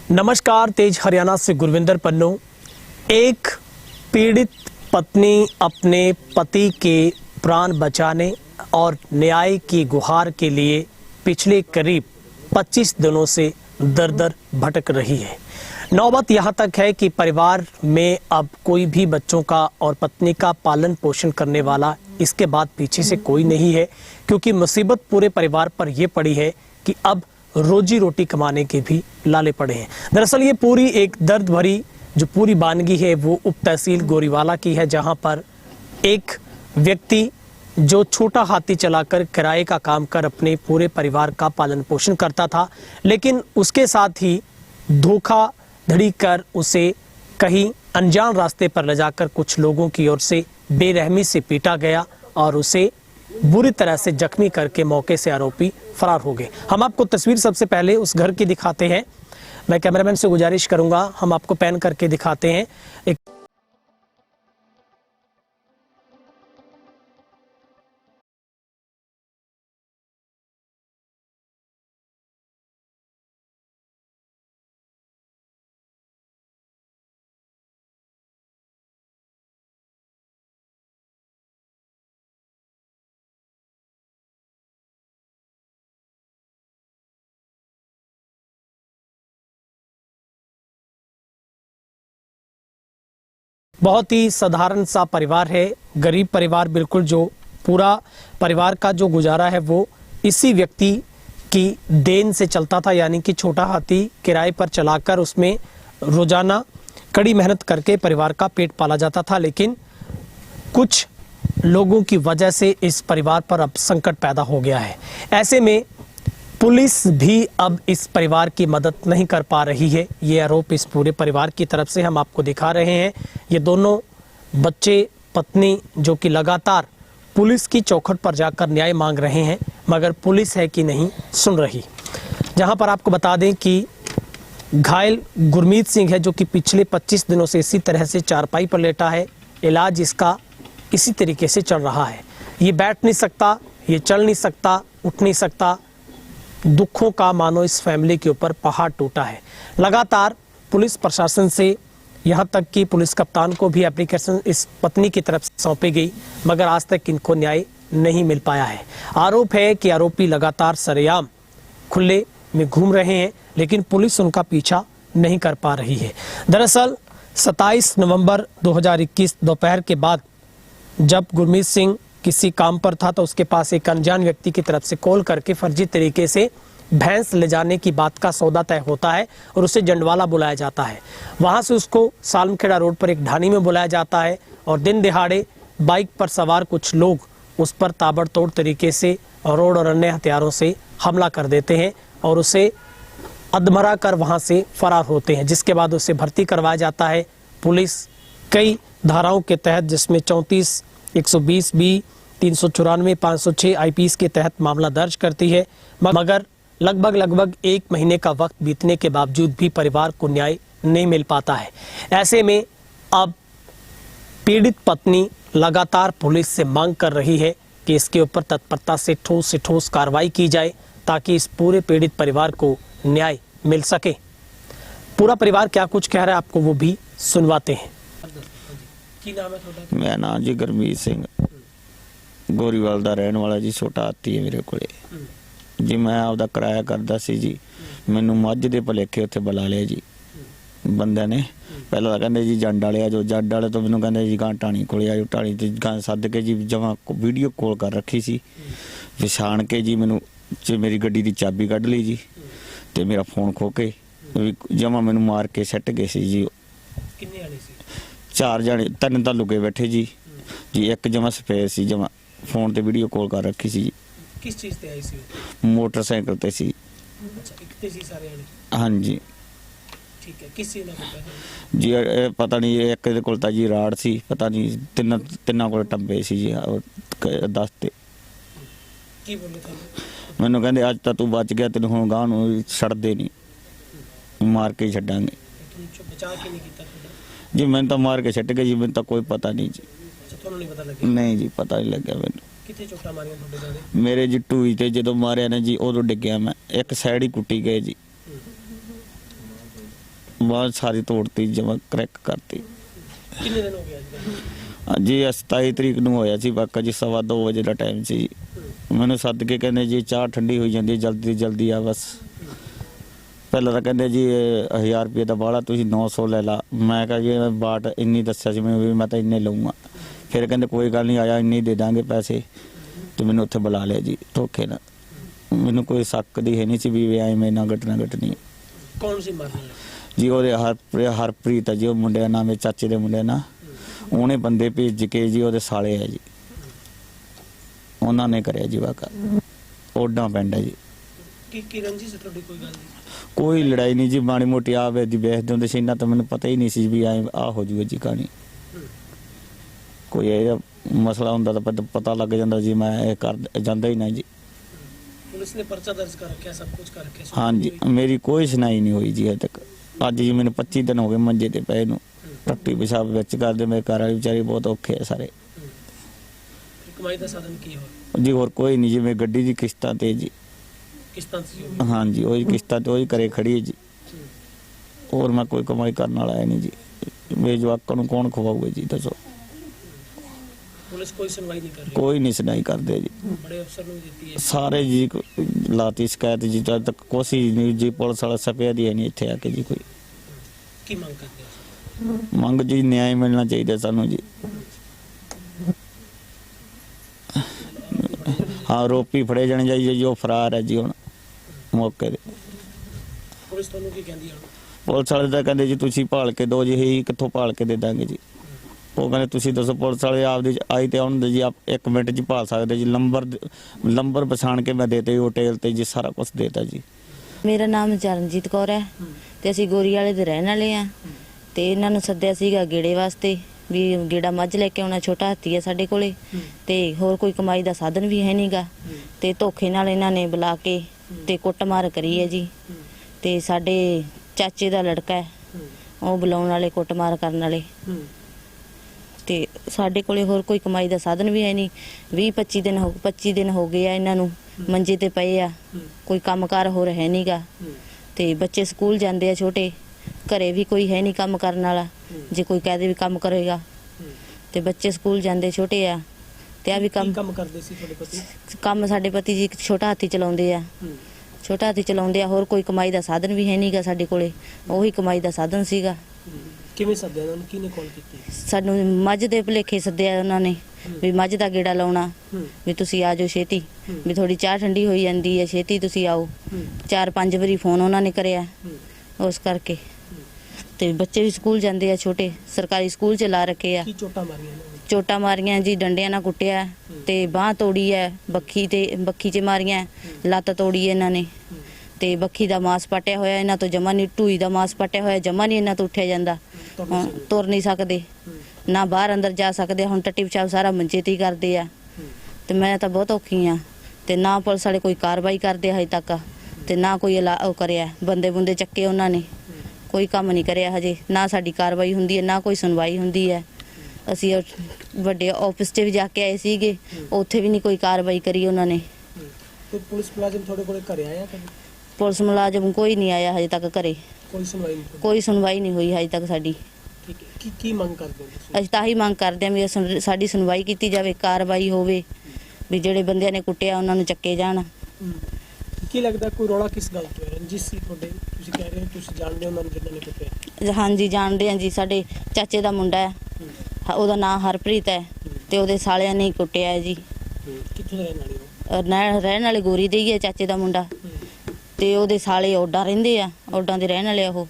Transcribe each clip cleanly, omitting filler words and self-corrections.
नमस्कार, तेज हरियाणा से गुरविंदर पन्नू। एक पीड़ित पत्नी अपने पति के प्राण बचाने और न्याय की गुहार के लिए पिछले करीब 25 दिनों से दर-दर भटक रही है। नौबत यहाँ तक है कि परिवार में अब कोई भी बच्चों का और पत्नी का पालन पोषण करने वाला इसके बाद पीछे से कोई नहीं है, क्योंकि मुसीबत पूरे परिवार पर यह पड़ी है कि अब रोजी रोटी कमाने के भी लाले पड़े हैं। दरअसल ये पूरी एक दर्द भरी जो पूरी वानगी है वो उप तहसील गोरीवाला की है, जहां पर एक व्यक्ति जो छोटा हाथी चलाकर किराए का काम कर अपने पूरे परिवार का पालन पोषण करता था, लेकिन उसके साथ ही धोखाधड़ी कर उसे कहीं अनजान रास्ते पर ले जाकर कुछ लोगों की ओर से बेरहमी से पीटा गया और उसे बुरी तरह से जख्मी करके मौके से आरोपी फरार हो गए। हम आपको तस्वीर सबसे पहले उस घर की दिखाते हैं। मैं कैमरामैन से गुजारिश करूंगा, हम आपको पैन करके दिखाते हैं। एक बहुत ही साधारण सा परिवार है, गरीब परिवार बिल्कुल, जो पूरा परिवार का जो गुजारा है वो इसी व्यक्ति की देन से चलता था, यानी कि छोटा हाथी किराए पर चलाकर उसमें रोजाना कड़ी मेहनत करके परिवार का पेट पाला जाता था। लेकिन कुछ लोगों की वजह से इस परिवार पर अब संकट पैदा हो गया है। ऐसे में पुलिस भी अब इस परिवार की मदद नहीं कर पा रही है। ये आरोप इस पूरे परिवार की तरफ से हम आपको दिखा रहे हैं। ये दोनों बच्चे, पत्नी, जो कि लगातार पुलिस की चौखट पर जाकर न्याय मांग रहे हैं, मगर पुलिस है कि नहीं सुन रही। जहां पर आपको बता दें कि घायल गुरमीत सिंह है, जो कि पिछले 25 दिनों से इसी तरह से चारपाई पर लेटा है। इलाज इसका इसी तरीके से चल रहा है। ये बैठ नहीं सकता, ये चल नहीं सकता, उठ नहीं सकता। दुखों का मानो इस फैमिली के ऊपर पहाड़ टूटा है। लगातार पुलिस प्रशासन से यहाँ तक कि पुलिस कप्तान को भी एप्लीकेशन इस पत्नी की तरफ से सौंपी गई, मगर आज तक इनको न्याय नहीं मिल पाया है। आरोप है कि आरोपी लगातार सरेआम खुले में घूम रहे हैं, लेकिन पुलिस उनका पीछा नहीं कर पा रही है। दरअसल 27 नवंबर 2021 दोपहर के बाद जब गुरमीत सिंह किसी काम पर था तो उसके पास एक अनजान व्यक्ति की तरफ से कॉल करके फर्जी तरीके से भैंस ले जाने की बात का सौदा तय होता है और उसे जंडवाला बुलाया जाता है। वहां से उसको सालमखेड़ा रोड पर एक ढाणी में बुलाया जाता है और दिन दिहाड़े बाइक पर सवार कुछ लोग उस पर ताबड़तोड़ तरीके से रोड और अन्य हथियारों से हमला कर देते हैं और उसे अधमरा कर वहां से फरार होते हैं, जिसके बाद उसे भर्ती करवाया जाता है। पुलिस कई धाराओं के तहत, जिसमें 34, 120 बी, 394, 506 आईपीसी के तहत मामला दर्ज करती है, मगर लगभग 1 महीने का वक्त बीतने के बावजूद भी परिवार को न्याय नहीं मिल पाता है। ऐसे में अब पीड़ित पत्नी लगातार पुलिस से मांग कर रही है कि इसके ऊपर तत्परता से ठोस कार्रवाई की जाए, ताकि इस पूरे पीड़ित परिवार को न्याय मिल सके। पूरा परिवार क्या कुछ कह रहा है आपको वो भी सुनवाते हैं। मेरा नाम जी गुरमीत सिंह, गोरीवाल का रहने वाला जी। छोटा हाथी है मेरे को जी। मैं आपका किराया करता सी जी। मैनू मझ के भुलेखे उत्थे बुला लिया जी बंदे ने। पहला तो कहते जी जंड वाले आ, जो जंड वाले तो मैनू कहते जी गां टाणी को आयो। टाणी ते गां सद के जी जमा वीडियो कॉल कर रखी सी, विछाण के जी मैनू मेरी गड्डी की चाबी कढ़ ली जी, ते मेरा फोन खो के जमा मैनू मार के सट गए सी जी। 4 जने, 3 तो लुके बैठे जी। एक जमा सफेद सी, जमा फोन ते वीडियो कॉल कर रखी सी जी। किस चीज ते आई सी? मोटरसाइकिल ते सी। अच्छा, एक ते सी सारे जने? हाँ जी। ठीक है, किस चीज दा पता है जी? पता नहीं, एक दे कोल तां जी राड़ सी, पता नहीं तिन्ना कोल टब्बे सी जी। दसते की बोले था? मैनू कहंदे अज तां तू बच गया, तेनू हुण गां नूं छड्डदे नहीं, मार के छड्डांगे बचा के नहीं कीता जी। मैंने तो मार के छट गए जी, मैंने तो कोई पता नहीं जी। नहीं पता लगे? नहीं जी, पता नहीं लग्या मैनू। किथे चोटा मारियां थोड़े जादे? मेरे जी टूई ते जो मारिया ने जी, उदों डिग्या मैं, एक साइड ही कुट्टी गए जी। ਬਹੁਤ ਸਾਰੀ ਤੋੜਤੀ, ਜਮਾ ਕਰੈਕ ਕਰਤੀ। ਕਿੰਨੇ ਦਿਨ ਹੋ ਗਏ ਅੱਜ? ਜੀ 27 ਤਰੀਕ ਨੂੰ ਹੋਇਆ ਸੀ ਵਾਕਾ ਜੀ, 2:15 ਵਜੇ ਦਾ ਟਾਈਮ ਸੀ ਜੀ। ਮੈਨੂੰ ਸੱਦ ਕੇ ਕਹਿੰਦੇ ਜੀ ਚਾਹ ਠੰਡੀ ਹੋਈ ਜਾਂਦੀ ਹੈ, ਜਲਦੀ ਜਲਦੀ ਆ ਬਸ। ਪਹਿਲਾਂ ਤਾਂ ਕਹਿੰਦੇ ਜੀ 1000 ਰੁਪਏ ਦਾ ਬਾਹਲਾ, ਤੁਸੀਂ 900 ਲੈ ਲਾ। ਮੈਂ ਕਿਹਾ ਜੀ ਬਾਟ ਇੰਨੀ ਦੱਸਿਆ ਸੀ ਮੈਨੂੰ ਵੀ ਮੈਂ ਤਾਂ ਇੰਨੇ ਲਊਂਗਾ। ਫਿਰ ਕਹਿੰਦੇ ਕੋਈ ਗੱਲ ਨਹੀਂ, ਆਇਆ ਇੰਨੇ ਦੇ ਦਾਂਗੇ ਪੈਸੇ। ਤੇ ਮੈਨੂੰ ਉੱਥੇ ਬੁਲਾ ਲਿਆ ਜੀ ਧੋਖੇ ਨਾਲ। ਮੈਨੂੰ ਕੋਈ ਸ਼ੱਕ ਦੀ ਹੈ ਨਹੀਂ ਸੀ ਵੀ ਐਵੇਂ ਮੇਰੇ ਨਾਲ ਘਟਨਾ ਘਟਣੀ। ਕੌਣ ਸੀ ਮਾਰਨ ਵਾਲਾ? ਜੀ ਉਹਦੇ ਹਰਪ੍ਰੀਤ ਹੈ ਜੀ, ਉਹ ਮੁੰਡੇ ਦਾ ਨਾਮ ਹੈ, ਚਾਚੇ ਦੇ ਮੁੰਡੇ ਨਾਲ। ਉਹਨੇ ਬੰਦੇ ਭੇਜ ਕੇ ਜੀ, ਉਹਦੇ ਸਾਲੇ ਹੈ ਜੀ, ਉਹਨਾਂ ਨੇ ਕਰਿਆ ਜੀ ਵਾਕਾ। ਓਡਾ ਪਿੰਡ ਹੈ ਜੀ। ਕੀ ਰੰਜੀ ਸੀ ਤੁਹਾਡੀ? ਕੋਈ ਗੱਲ ਨਹੀਂ, ਕੋਈ ਲੜਾਈ ਨਹੀਂ ਜੀ, ਮਾੜੀ ਮੋਟੀ ਆਵੇ ਜੀ ਵੇਖਦੇ ਹੁੰਦੇ ਸੀ, ਇੰਨਾ ਤਾਂ ਮੈਨੂੰ ਪਤਾ ਹੀ ਨਹੀਂ ਸੀ ਵੀ ਆ ਹੋ ਜੂਗਾ ਜੀ ਕਹਾਣੀ। ਕੋਈ ਇਹ ਮਸਲਾ ਹੁੰਦਾ ਤਾਂ ਪਤਾ ਲੱਗ ਜਾਂਦਾ ਜੀ, ਮੈਂ ਇਹ ਕਰ ਜਾਂਦਾ ਹੀ ਨਹੀਂ ਜੀ। ਪੁਲਿਸ ਨੇ ਪਰਚਾ ਦਰਜ ਕਰ ਰੱਖਿਆ, ਸਭ ਕੁਝ ਕਰ ਰੱਖਿਆ? ਹਾਂਜੀ, ਮੇਰੀ ਕੋਈ ਸੁਣਾਈ ਨਹੀਂ ਹੋਈ ਜੀ ਅਜੇ ਤੱਕ। ਅੱਜ ਜੀ ਮੈਨੂੰ 25 ਦਿਨ ਹੋ ਗਏ ਮੰਜੇ ਤੇ ਪਏ ਨੂੰ, ਟੱਟੀ ਪਿਸ਼ਾਬ ਵਿੱਚ ਕਰਦੇ। ਮੇਰੇ ਘਰ ਵਾਲੀ ਵਿਚਾਰੀ ਬਹੁਤ ਔਖੇ ਆ ਸਾਰੇ। ਕਮਾਈ ਦਾ ਸਾਧਨ ਕੀ ਹੋਰ? ਜੀ ਹੋਰ ਕੋਈ ਨਹੀਂ ਜੀ, ਮੈਂ ਗੱਡੀ ਦੀ ਕਿਸ਼ਤਾਂ ਤੇ ਜੀ। ਕਿਸ਼ਤਾਂ ਸੀ? ਹਾਂਜੀ, ਉਹੀ ਕਿਸ਼ਤਾਂ ਤੇ ਉਹੀ ਘਰੇ ਖੜੀ ਹੈ ਜੀ। ਹੋਰ ਮੈਂ ਕੋਈ ਕਮਾਈ ਕਰਨ ਵਾਲਾ ਹੈ ਨਹੀਂ ਜੀ। ਮੇਰੇ ਜਵਾਕਾਂ ਨੂੰ ਕੌਣ ਖਵਾਊਗਾ ਜੀ, ਦੱਸੋ। ਪੁਲਿਸ ਕੋਈ ਸੁਣਵਾਈ ਨਹੀਂ ਕਰ ਰਹੀ? ਕੋਈ ਨਹੀਂ ਸੁਣਾਈ ਕਰਦੇ ਜੀ। ਬੜੇ ਅਫਸਰ ਨੂੰ ਦਿੱਤੀ ਹੈ ਸਾਰੇ ਜੀ ਲਾਤੀ ਸ਼ਿਕਾਇਤ ਜੀ, ਜਦ ਤੱਕ ਕੋਸ਼ਿਸ਼ ਨਹੀਂ ਜੀ। ਪੁਲਿਸ ਵਾਲਾ ਸਪਿਆ ਦੀ ਹੈ ਨਹੀਂ ਇੱਥੇ ਆ ਕੇ ਜੀ। ਕੋਈ ਕੀ ਮੰਗ ਕਰਦੇ ਹੋ? ਮੰਗ ਜੀ ਨਿਆਂ ਮਿਲਣਾ ਚਾਹੀਦਾ ਸਾਨੂੰ ਜੀ। ਹਾਂ, ਆਰੋਪੀ ਫੜੇ ਜਾਣੇ ਚਾਹੀਦੇ ਜੀ, ਉਹ ਫਰਾਰ ਹੈ ਜੀ ਹੁਣ ਮੌਕੇ ਤੇ। ਪੁਲਿਸ ਤੁਹਾਨੂੰ ਕੀ ਕਹਿੰਦੀ ਹੈ? ਪੁਲਿਸ ਵਾਲੇ ਤਾਂ ਕਹਿੰਦੇ ਜੀ ਤੁਸੀਂ ਭਾਲ ਕੇ ਦਿਓ ਜੀ, ਇਹ ਕਿੱਥੋਂ ਭਾਲ ਕੇ ਦੇ ਦਾਂਗੇ ਜੀ। ਉਹ ਕਹਿੰਦੇ ਤੁਸੀਂ ਦੱਸੋ। ਪੁਲਿਸ ਵਾਲੇ ਆਪਦੀ ਆਈ ਤੇ ਆਉਣ ਦੇ ਜੀ, ਆਪ 1 ਮਿੰਟ 'ਚ ਭਾਲ ਸਕਦੇ ਜੀ। ਨੰਬਰ ਪਛਾਣ ਕੇ ਮੈਂ ਦੇਤੇ ਹੋਟਲ ਤੇ ਜੀ, ਸਾਰਾ ਕੁਝ ਦੇਤਾ ਜੀ। ਮੇਰਾ ਨਾਮ ਚਰਨਜੀਤ ਕੌਰ ਹੈ ਤੇ ਅਸੀਂ ਗੋਰੀ ਵਾਲੇ ਦੇ ਰਹਿਣ ਵਾਲੇ ਆ। ਤੇ ਇਹਨਾਂ ਨੂੰ ਸੱਦਿਆ ਸੀਗਾ ਗੇੜੇ ਵਾਸਤੇ ਵੀ ਗੇੜਾ ਮੱਝ ਲੈ ਕੇ ਆਉਣਾ। ਛੋਟਾ ਹਾਥੀ ਹੈ ਸਾਡੇ ਕੋਲੇ ਤੇ ਹੋਰ ਕੋਈ ਕਮਾਈ ਦਾ ਸਾਧਨ ਵੀ ਹੈ ਨਹੀਂਗਾ। ਤੇ ਧੋਖੇ ਨਾਲ ਇਹਨਾਂ ਨੇ ਬੁਲਾ ਕੇ ਤੇ ਕੁੱਟਮਾਰ ਕਰੀ ਹੈ ਜੀ। ਤੇ ਸਾਡੇ ਚਾਚੇ ਦਾ ਲੜਕਾ ਹੈ, ਉਹ ਬੁਲਾਉਣ ਵਾਲੇ, ਕੁੱਟਮਾਰ ਕਰਨ ਵਾਲੇ। ਤੇ ਸਾਡੇ ਕੋਲੇ ਹੋਰ ਕੋਈ ਕਮਾਈ ਦਾ ਸਾਧਨ ਵੀ ਹੈ ਨਹੀਂ। 25 ਦਿਨ ਹੋ ਗਏ ਆ ਇਹਨਾਂ ਨੂੰ ਮੰਜੇ ਤੇ ਪਏ ਆ। ਕੋਈ ਕੰਮਕਾਰ ਹੋਰ ਹੈ ਨਹੀਂਗਾ। ਤੇ ਬੱਚੇ ਸਕੂਲ ਜਾਂਦੇ ਆ ਛੋਟੇ, ਘਰੇ ਵੀ ਕੋਈ ਹੈ ਨਹੀਂ ਕੰਮ ਕਰਨ ਵਾਲਾ। ਜੇ ਕੋਈ ਕਹਦੇ ਵੀ ਕੰਮ ਕਰੇਗਾ ਤੇ ਬੱਚੇ ਸਕੂਲ ਜਾਂਦੇ ਛੋਟੇ ਆ। ਤੇ ਆ ਵੀ ਕੰਮ ਕਰਦੇ ਸੀ ਤੁਹਾਡੇ ਪਤੀ? ਕੰਮ ਸਾਡੇ ਪਤੀ ਜੀ ਛੋਟਾ ਹਾਥੀ ਚਲਾਉਂਦੇ ਆ। ਛੋਟਾ ਹਾਥੀ ਚਲਾਉਂਦੇ ਆ। ਹੋਰ ਕੋਈ ਕਮਾਈ ਦਾ ਸਾਧਨ ਵੀ ਹੈ ਨਹੀਂਗਾ ਸਾਡੇ ਕੋਲੇ। ਉਹੀ ਕਮਾਈ ਦਾ ਸਾਧਨ ਸੀਗਾ। ਕਿਵੇਂ ਸੱਦਿਆ ਉਹਨਾਂ ਨੂੰ? ਕਿਹਨੇ ਕਾਲ ਕੀਤੀ? ਸਾਨੂੰ ਮੱਝ ਦੇ ਭੁਲੇਖੇ ਸੱਦਿਆ ਉਹਨਾਂ ਨੇ ਵੀ ਮੱਝ ਦਾ ਗੇੜਾ ਲਾਉਣਾ, ਵੀ ਤੁਸੀਂ ਆ ਜਾਓ ਛੇਤੀ, ਵੀ ਥੋੜੀ ਚਾਹ ਠੰਡੀ ਹੋਈ ਜਾਂਦੀ ਹੈ, ਛੇਤੀ ਤੁਸੀਂ ਆਓ। 4-5 ਵਾਰੀ ਫੋਨ ਉਹਨਾਂ ਨੇ ਕਰਿਆ ਉਸ ਕਰਕੇ। ਤੇ ਬੱਚੇ ਵੀ ਸਕੂਲ ਜਾਂਦੇ ਆ ਛੋਟੇ, ਸਰਕਾਰੀ ਸਕੂਲ 'ਚ ਲਾ ਰੱਖੇ ਆ। ਕੀ ਚੋਟਾਂ ਮਾਰੀਆਂ ਨੇ? ਚੋਟਾਂ ਮਾਰੀਆਂ ਜੀ, ਡੰਡਿਆਂ ਨਾਲ ਕੁੱਟਿਆ ਤੇ ਬਾਂਹ ਤੋੜੀ ਹੈ, ਬੱਖੀ 'ਚ ਮਾਰੀਆਂ, ਲੱਤ ਤੋੜੀ ਇਹਨਾਂ ਨੇ। ਤੇ ਬੱਖੀ ਦਾ ਮਾਸ ਪਟਿਆ ਹੋਇਆ ਇਹਨਾਂ ਤੋਂ, ਜਮਾ ਨਹੀਂ। ਢੂਈ ਦਾ ਮਾਸ ਪਟਿਆ ਹੋਇਆ, ਜਮਾ ਨਹੀਂ ਇਹਨਾਂ ਤੋਂ ਉੱਠਿਆ ਜਾਂਦਾ। ਤੁਰ ਨਹੀਂ ਸਕਦੇ, ਨਾ ਬਾਹਰ ਅੰਦਰ ਜਾ ਸਕਦੇ। ਹੁਣ ਟੱਟੀ ਪਿਸ਼ਾਬ ਸਾਰਾ ਮੰਜੇ ਤੇ ਹੀ ਕਰਦੇ ਆ। ਤੇ ਮੈਂ ਤਾਂ ਬਹੁਤ ਔਖੀ ਆ। ਤੇ ਨਾ ਪੁਲਿਸ ਵਾਲੇ ਕੋਈ ਕਾਰਵਾਈ ਕਰਦੇ ਹਜੇ ਤੱਕ, ਤੇ ਨਾ ਕੋਈ ਉਹ ਕਰਿਆ। ਬੰਦੇ ਚੱਕੇ ਉਹਨਾਂ ਨੇ, ਕੋਈ ਕੰਮ ਨਹੀਂ ਕਰਿਆ ਹਜੇ। ਨਾ ਸਾਡੀ ਕਾਰਵਾਈ ਹੁੰਦੀ ਹੈ, ਨਾ ਕੋਈ ਸੁਣਵਾਈ ਹੁੰਦੀ ਹੈ। ਅਸੀਂ ਵੱਡੇ ਆਫਿਸ 'ਚ ਵੀ ਜਾ ਕੇ ਆਏ ਸੀਗੇ, ਉੱਥੇ ਵੀ ਨਹੀਂ ਕੋਈ ਕਾਰਵਾਈ ਕਰੀ ਉਹਨਾਂ ਨੇ। ਤੇ ਪੁਲਿਸ ਮੁਲਾਜ਼ਮ ਤੁਹਾਡੇ ਕੋਲੇ ਘਰੇ ਆਇਆ ਕਦੇ? ਪੁਲਿਸ ਮੁਲਾਜ਼ਮ ਕੋਈ ਨਹੀਂ ਆਇਆ ਹਜੇ ਤੱਕ ਘਰੇ। ਕੋਈ ਸੁਣਵਾਈ ਨਹੀਂ? ਕੋਈ ਸੁਣਵਾਈ ਨਹੀਂ ਹੋਈ ਹਜੇ ਤੱਕ ਸਾਡੀ। ਠੀਕ ਹੈ। ਕੀ ਮੰਗ ਕਰਦੇ ਹੋ ਤੁਸੀਂ? ਅਸੀਂ ਤਾਂ ਹੀ ਮੰਗ ਕਰਦੇ ਹਾਂ ਵੀ ਸਾਡੀ ਸੁਣਵਾਈ ਕੀਤੀ ਜਾਵੇ, ਕਾਰਵਾਈ ਹੋਵੇ, ਵੀ ਜਿਹੜੇ ਬੰਦਿਆਂ ਨੇ ਕੁੱਟਿਆ ਉਹਨਾਂ ਨੂੰ ਚੱਕੇ ਜਾਣ। ਕੀ ਲੱਗਦਾ ਕੋਈ ਰੌਲਾ ਕਿਸ ਗੱਲ ਤੋਂ ਹੈ? ਰੰਜਿਸ਼ ਸੀ ਤੁਹਾਡੇ? ਤੁਸੀਂ ਕਹਿ ਰਹੇ ਹੋ ਤੁਸੀਂ ਜਾਣਦੇ ਹੋ ਉਹਨਾਂ ਨੂੰ ਜਿਨ੍ਹਾਂ ਨੇ ਕੁੱਟਿਆ? ਹਾਂਜੀ, ਜਾਣਦੇ ਹਾਂ ਜੀ। ਸਾਡੇ ਚਾਚੇ ਦਾ ਮੁੰਡਾ ਹੈ, ਉਹਦਾ ਨਾਂ ਹਰਪ੍ਰੀਤ ਹੈ, ਤੇ ਉਹਦੇ ਸਾਲਿਆਂ ਨੇ ਕੁੱਟਿਆ ਹੈ ਜੀ। ਕਿੱਥੋਂ ਦੇ ਰਹਿਣ ਵਾਲੇ ਹੋ? ਰਹਿਣ ਵਾਲੇ ਗੋਰੀ ਦੇ ਹੀ ਹੈ ਚਾਚੇ ਦਾ ਮੁੰਡਾ। ਤੇ ਉਹਦੇ ਸਾਲੇ ਓਡਾ ਰਹਿੰਦੇ ਆ, ਓਡਾਂ ਦੇ ਰਹਿਣ ਵਾਲੇ ਆ ਉਹ।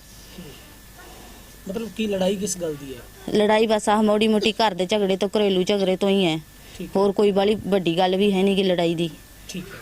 ਮਤਲਬ ਕੀ ਲੜਾਈ ਕਿਸ ਗੱਲ ਦੀ ਹੈ? ਲੜਾਈ ਬਸ ਆਹ ਮੋੜੀ ਮੋਟੀ ਘਰ ਦੇ ਝਗੜੇ ਤੋਂ, ਘਰੇਲੂ ਝਗੜੇ ਤੋਂ ਹੀ ਹੈ। ਹੋਰ ਕੋਈ ਬਾਲੀ ਵੱਡੀ ਗੱਲ ਵੀ ਹੈ ਨਹੀਂ ਕਿ ਲੜਾਈ ਦੀ। ਠੀਕ ਹੈ।